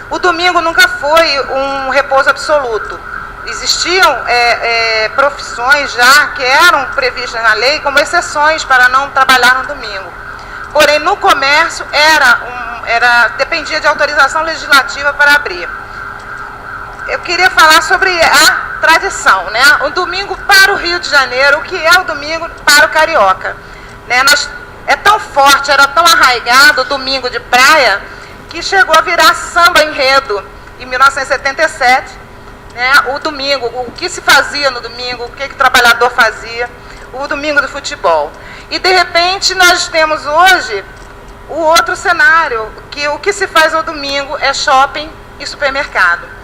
O domingo nunca foi um repouso absoluto. Existiam profissões já que eram previstas na lei como exceções para não trabalhar no domingo. Porém, no comércio, dependia de autorização legislativa para abrir. Eu queria falar sobre a tradição, né? O domingo para o Rio de Janeiro, o que é o domingo para o carioca, né? É tão forte, era tão arraigado o domingo de praia, que chegou a virar samba enredo em 1977, né? O domingo, o que se fazia no domingo, o que o trabalhador fazia, o domingo do futebol. E de repente nós temos hoje o outro cenário, que o que se faz no domingo é shopping e supermercado.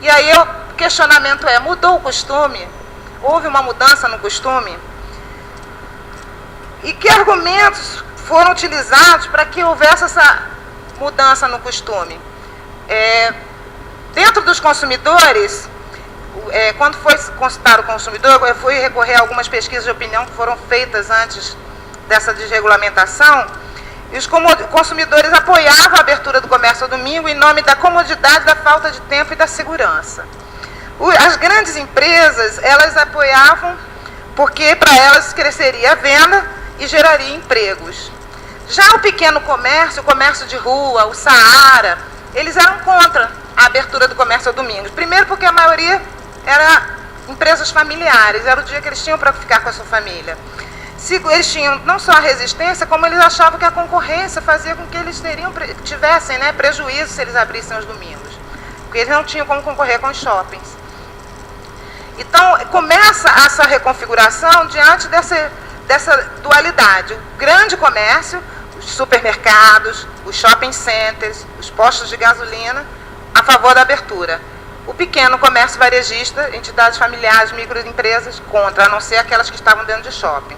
E aí o questionamento é, mudou o costume? Houve uma mudança no costume? E que argumentos foram utilizados para que houvesse essa mudança no costume? Dentro dos consumidores, quando foi consultar o consumidor, eu fui recorrer a algumas pesquisas de opinião que foram feitas antes dessa desregulamentação, e os consumidores apoiavam a abertura do comércio ao domingo em nome da comodidade, da falta de tempo e da segurança. As grandes empresas, elas apoiavam porque para elas cresceria a venda e geraria empregos. Já o pequeno comércio, o comércio de rua, o Saara, eles eram contra a abertura do comércio ao domingo. Primeiro porque a maioria era empresas familiares, era o dia que eles tinham para ficar com a sua família. Eles tinham não só a resistência, como eles achavam que a concorrência fazia com que eles tivessem, né, prejuízo se eles abrissem os domingos, porque eles não tinham como concorrer com os shoppings. Então, começa essa reconfiguração diante dessa dualidade. O grande comércio, os supermercados, os shopping centers, os postos de gasolina, a favor da abertura. O pequeno comércio varejista, entidades familiares, microempresas, contra, a não ser aquelas que estavam dentro de shopping.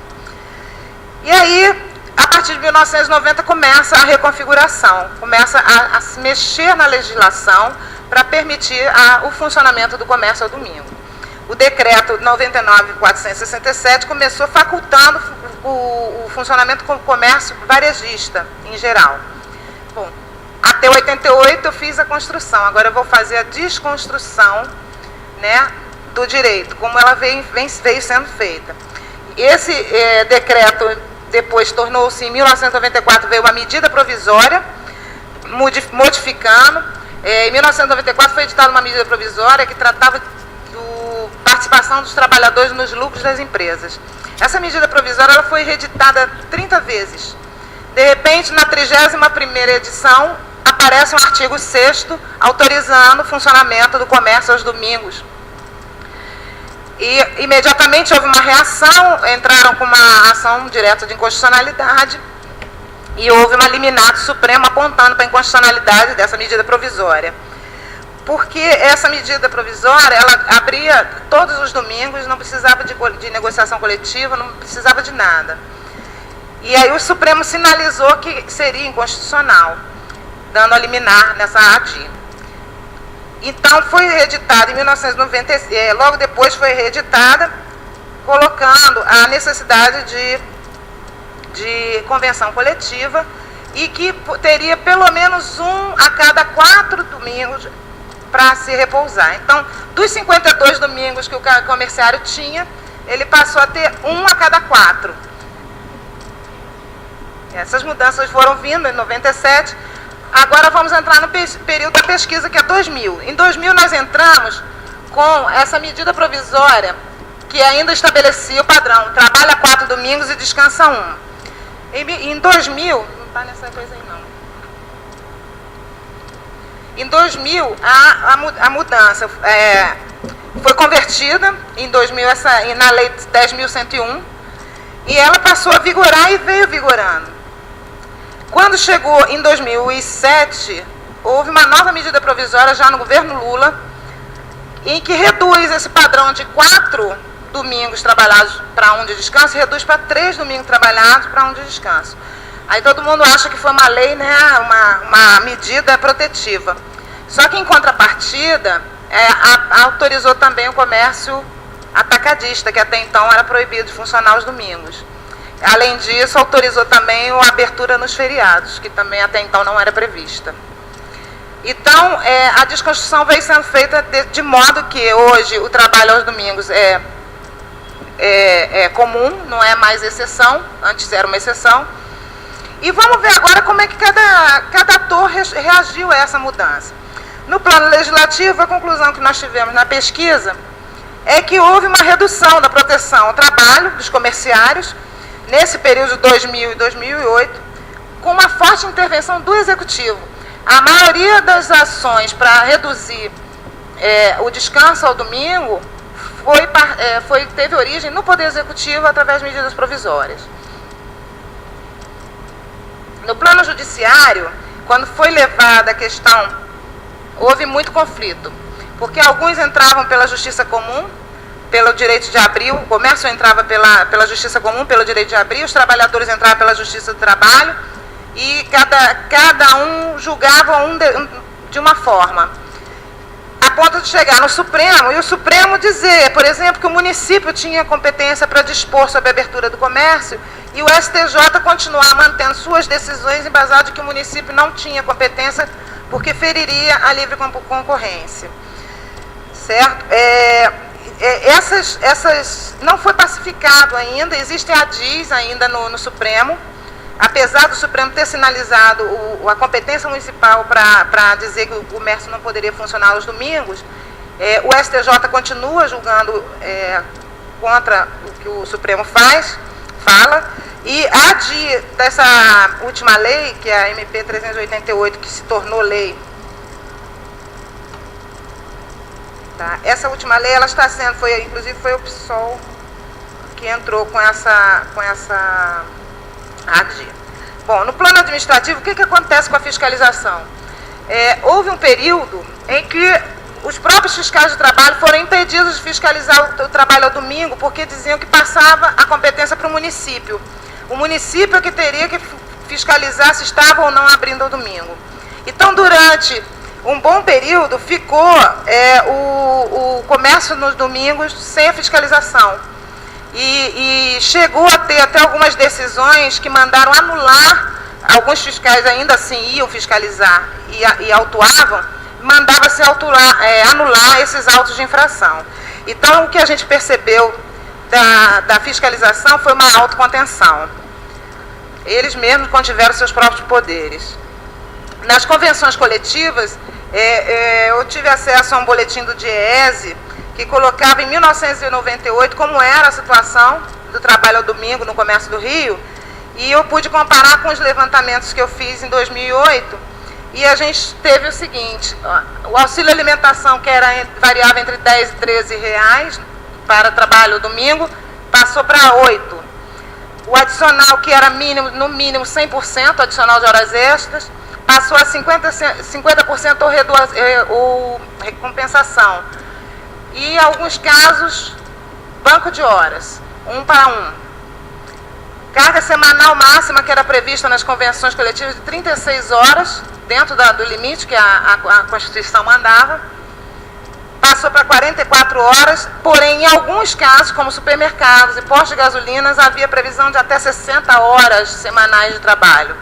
E aí, a partir de 1990, começa a reconfiguração, começa a se mexer na legislação para permitir o funcionamento do comércio ao domingo. O decreto 99.467 começou facultando o funcionamento com o comércio varejista, em geral. Bom, até 88 eu fiz a construção, agora eu vou fazer a desconstrução, né, do direito, como ela veio sendo feita. Esse decreto depois tornou-se, em 1994, veio uma medida provisória, modificando. Em 1994 foi editada uma medida provisória que tratava da participação dos trabalhadores nos lucros das empresas. Essa medida provisória ela foi reeditada 30 vezes. De repente, na 31ª edição, aparece um artigo 6º autorizando o funcionamento do comércio aos domingos. E imediatamente houve uma reação, entraram com uma ação direta de inconstitucionalidade e houve uma liminar do Supremo apontando para a inconstitucionalidade dessa medida provisória. Porque essa medida provisória, ela abria todos os domingos, não precisava de negociação coletiva, não precisava de nada. E aí o Supremo sinalizou que seria inconstitucional, dando a liminar nessa ADI. Então, foi reeditada em 1996, logo depois foi reeditada, colocando a necessidade de convenção coletiva e que teria pelo menos um a cada 4 domingos para se repousar. Então, dos 52 domingos que o comerciário tinha, ele passou a ter um a cada 4. Essas mudanças foram vindo em 97. Agora vamos entrar no período da pesquisa, que é 2000. Em 2000 nós entramos com essa medida provisória que ainda estabelecia o padrão, trabalha 4 domingos e descansa 1. Em 2000, não está nessa coisa aí não. Em 2000, a mudança foi convertida, em 2000, na Lei 10.101, e ela passou a vigorar e veio vigorando. Quando chegou em 2007, houve uma nova medida provisória já no governo Lula, em que reduz esse padrão de 4 domingos trabalhados para 1 de descanso, reduz para 3 domingos trabalhados para 1 de descanso. Aí todo mundo acha que foi uma lei, né, uma medida protetiva. Só que, em contrapartida, autorizou também o comércio atacadista, que até então era proibido de funcionar aos domingos. Além disso, autorizou também a abertura nos feriados, que também até então não era prevista. Então, a desconstrução veio sendo feita de modo que hoje o trabalho aos domingos é comum, não é mais exceção, antes era uma exceção. E vamos ver agora como é que cada ator reagiu a essa mudança. No plano legislativo, a conclusão que nós tivemos na pesquisa é que houve uma redução da proteção ao trabalho dos comerciários nesse período de 2000 e 2008, com uma forte intervenção do Executivo. A maioria das ações para reduzir o descanso ao domingo teve origem no Poder Executivo através de medidas provisórias. No plano judiciário, quando foi levada a questão, houve muito conflito, porque alguns entravam pela justiça comum, pelo direito de abrir, o comércio entrava pela justiça comum, pelo direito de abrir, os trabalhadores entravam pela justiça do trabalho, e cada um julgava de uma forma, a ponto de chegar no Supremo, e o Supremo dizer, por exemplo, que o município tinha competência para dispor sobre a abertura do comércio, e o STJ continuar mantendo suas decisões embasadas de que o município não tinha competência, porque feriria a livre concorrência. Certo? Essas não foi pacificado ainda, existe ADIs ainda no Supremo, apesar do Supremo ter sinalizado a competência municipal para dizer que o comércio não poderia funcionar aos domingos, o STJ continua julgando contra o que o Supremo fala, e a ADI dessa última lei, que é a MP 388, que se tornou lei, tá? Essa última lei, ela está sendo, inclusive foi o PSOL que entrou com essa ADI. Bom, no plano administrativo, o que acontece com a fiscalização? Houve um período em que os próprios fiscais de trabalho foram impedidos de fiscalizar o trabalho ao domingo, porque diziam que passava a competência para o município. O município é que teria que fiscalizar se estava ou não abrindo ao domingo. Então, durante um bom período, ficou o comércio nos domingos sem a fiscalização. E chegou a ter até algumas decisões que mandaram anular, alguns fiscais ainda assim iam fiscalizar e autuavam, mandava-se anular esses autos de infração. Então, o que a gente percebeu da fiscalização foi uma autocontenção. Eles mesmos contiveram seus próprios poderes. Nas convenções coletivas, eu tive acesso a um boletim do DIEESE, que colocava em 1998 como era a situação do trabalho ao domingo no comércio do Rio, e eu pude comparar com os levantamentos que eu fiz em 2008, e a gente teve o seguinte: o auxílio alimentação, que variava entre 10 e 13 reais para trabalho domingo, passou para 8. O adicional, que era no mínimo 100%, adicional de horas extras, passou a 50% ou recompensação. E, em alguns casos, banco de horas, 1 para 1. Carga semanal máxima, que era prevista nas convenções coletivas, de 36 horas, dentro do limite que a Constituição mandava, passou para 44 horas, porém, em alguns casos, como supermercados e postos de gasolinas, havia previsão de até 60 horas semanais de trabalho.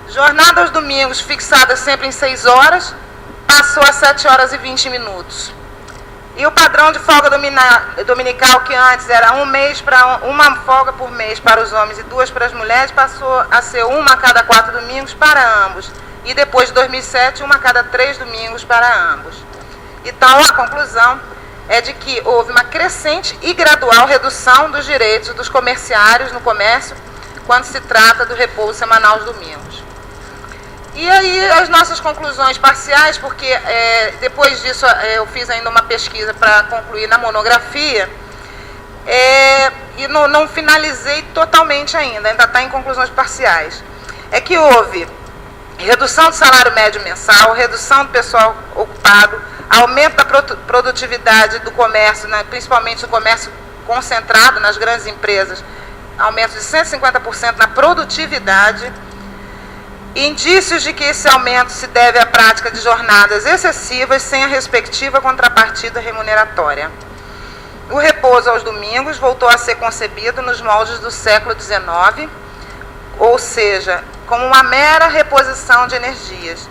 Jornada aos domingos, fixada sempre em 6 horas, passou a 7 horas e 20 minutos. E o padrão de folga dominical, que antes era uma folga por mês para os homens e 2 para as mulheres, passou a ser 1 a cada 4 domingos para ambos. E depois de 2007, 1 a cada 3 domingos para ambos. Então, a conclusão é de que houve uma crescente e gradual redução dos direitos dos comerciários no comércio quando se trata do repouso semanal aos domingos. E aí as nossas conclusões parciais, porque depois disso eu fiz ainda uma pesquisa para concluir na monografia, e não finalizei totalmente ainda está em conclusões parciais. É que houve redução do salário médio mensal, redução do pessoal ocupado, aumento da produtividade do comércio, principalmente do comércio concentrado nas grandes empresas, aumento de 150% na produtividade. Indícios de que esse aumento se deve à prática de jornadas excessivas sem a respectiva contrapartida remuneratória. O repouso aos domingos voltou a ser concebido nos moldes do século XIX, ou seja, como uma mera reposição de energias.